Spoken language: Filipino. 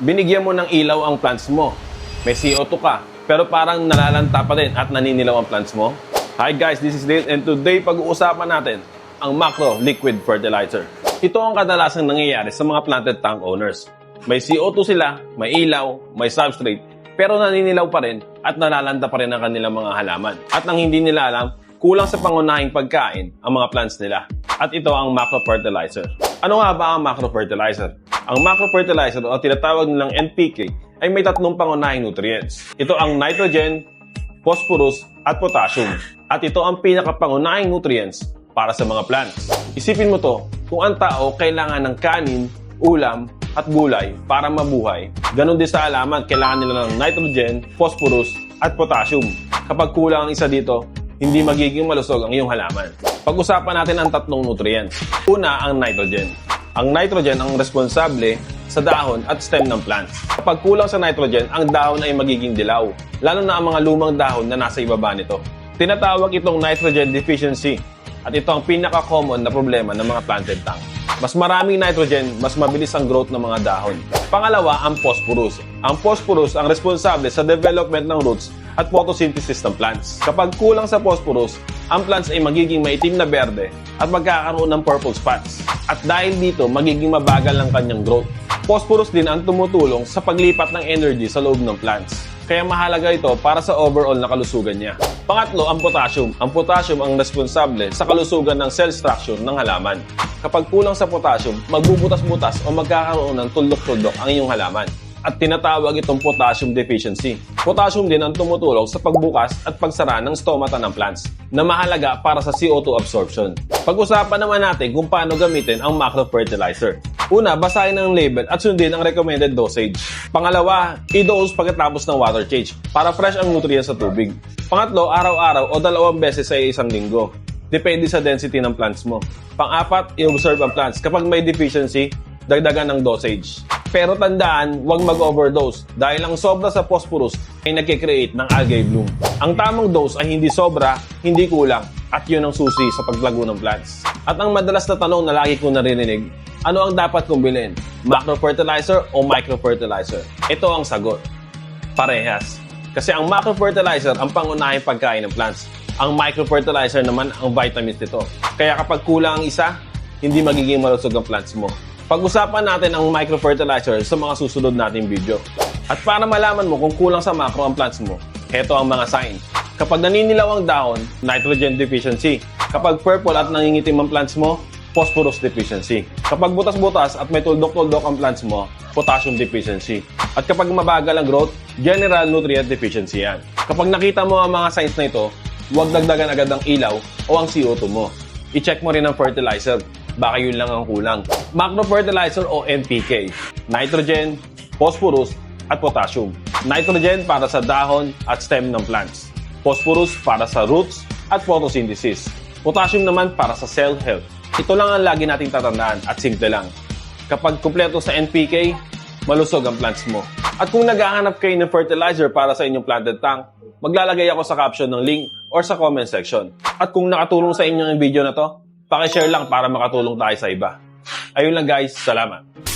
Binigyan mo ng ilaw ang plants mo. May CO2 ka, pero parang nalalanta pa din at naninilaw ang plants mo. Hi guys, this is Dale and today pag-uusapan natin ang macro liquid fertilizer. Ito ang kadalasang nangyayari sa mga planted tank owners. May CO2 sila, may ilaw, may substrate, pero naninilaw pa rin at nalalanta pa rin ang kanilang mga halaman. At nang hindi nila alam, kulang sa pangunahing pagkain ang mga plants nila. At ito ang macro fertilizer. Ano nga ba ang macro fertilizer? Ang macro fertilizer o tinatawag nilang NPK ay may tatlong pangunahing nutrients. Ito ang nitrogen, phosphorus, at potassium. At ito ang pinakapangunahing nutrients para sa mga plants. Isipin mo to, kung ang tao kailangan ng kanin, ulam, at gulay para mabuhay, ganun din sa halaman, kailangan nila ng nitrogen, phosphorus, at potassium. Kapag kulang ang isa dito, hindi magiging malusog ang iyong halaman. Pag-usapan natin ang tatlong nutrients. Una, ang nitrogen. Ang nitrogen ang responsable sa dahon at stem ng plants. Kapag kulang sa nitrogen, ang dahon ay magiging dilaw, lalo na ang mga lumang dahon na nasa ibaba nito. Tinatawag itong nitrogen deficiency at ito ang pinaka-common na problema ng mga planted tank. Mas maraming nitrogen, mas mabilis ang growth ng mga dahon. Pangalawa, ang phosphorus. Ang phosphorus ang responsable sa development ng roots at photosynthesis ng plants. Kapag kulang sa phosphorus, ang plants ay magiging maitim na berde at magkakaroon ng purple spots. At dahil dito, magiging mabagal ang kanyang growth. Phosphorus din ang tumutulong sa paglipat ng energy sa loob ng plants. Kaya mahalaga ito para sa overall na kalusugan niya. Pangatlo, ang potassium. Ang potassium ang responsable sa kalusugan ng cell structure ng halaman. Kapag kulang sa potassium, magbubutas-butas o magkakaroon ng tuldok-tuldok ang iyong halaman. At tinatawag itong potassium deficiency. Potassium din ang tumutulong sa pagbukas at pagsara ng stomata ng plants na mahalaga para sa CO2 absorption. Pag-usapan naman natin kung paano gamitin ang macro fertilizer. Una, basahin ang label at sundin ang recommended dosage. Pangalawa, i-dose pagkatapos ng water change para fresh ang nutrients sa tubig. Pangatlo, araw-araw o 2 beses sa isang linggo. Depende sa density ng plants mo. Pang-apat, i-observe ang plants. Kapag may deficiency, dagdagan ng dosage. Pero tandaan, huwag mag-overdose dahil ang sobra sa phosphorus ay nagkikreate ng algae bloom. Ang tamang dose ay hindi sobra, hindi kulang, at yun ang susi sa paglago ng plants. At ang madalas na tanong na lagi ko naririnig, ano ang dapat kong bilhin? Macro fertilizer o micro fertilizer? Ito ang sagot. Parehas. Kasi ang macro fertilizer ang pangunahing pagkain ng plants. Ang micro fertilizer naman ang vitamins nito. Kaya kapag kulang ang isa, hindi magiging malusog ang plants mo. Pag-usapan natin ang micro fertilizer sa mga susunod nating video. At para malaman mo kung kulang sa macro ang plants mo, heto ang mga sign. Kapag naninilaw ang dahon, nitrogen deficiency. Kapag purple at nangingitim ang plants mo, phosphorus deficiency. Kapag butas-butas at may tuldok-tuldok ang plants mo, potassium deficiency. At kapag mabagal ang growth, general nutrient deficiency yan. Kapag nakita mo ang mga signs na ito, huwag dagdagan agad ang ilaw o ang CO2 mo. I-check mo rin ang fertilizer. Baka yun lang ang kulang. Macro fertilizer o NPK. Nitrogen, phosphorus, at potassium. Nitrogen para sa dahon at stem ng plants. Phosphorus para sa roots at photosynthesis. Potassium naman para sa cell health. Ito lang ang lagi nating tatandaan at simple lang. Kapag kumpleto sa NPK, malusog ang plants mo. At kung naghahanap kayo ng fertilizer para sa inyong planted tank, maglalagay ako sa caption ng link or sa comment section. At kung nakatulong sa inyo yung video na to, paki-share lang para makatulong tayo sa iba. Ayun lang guys, salamat.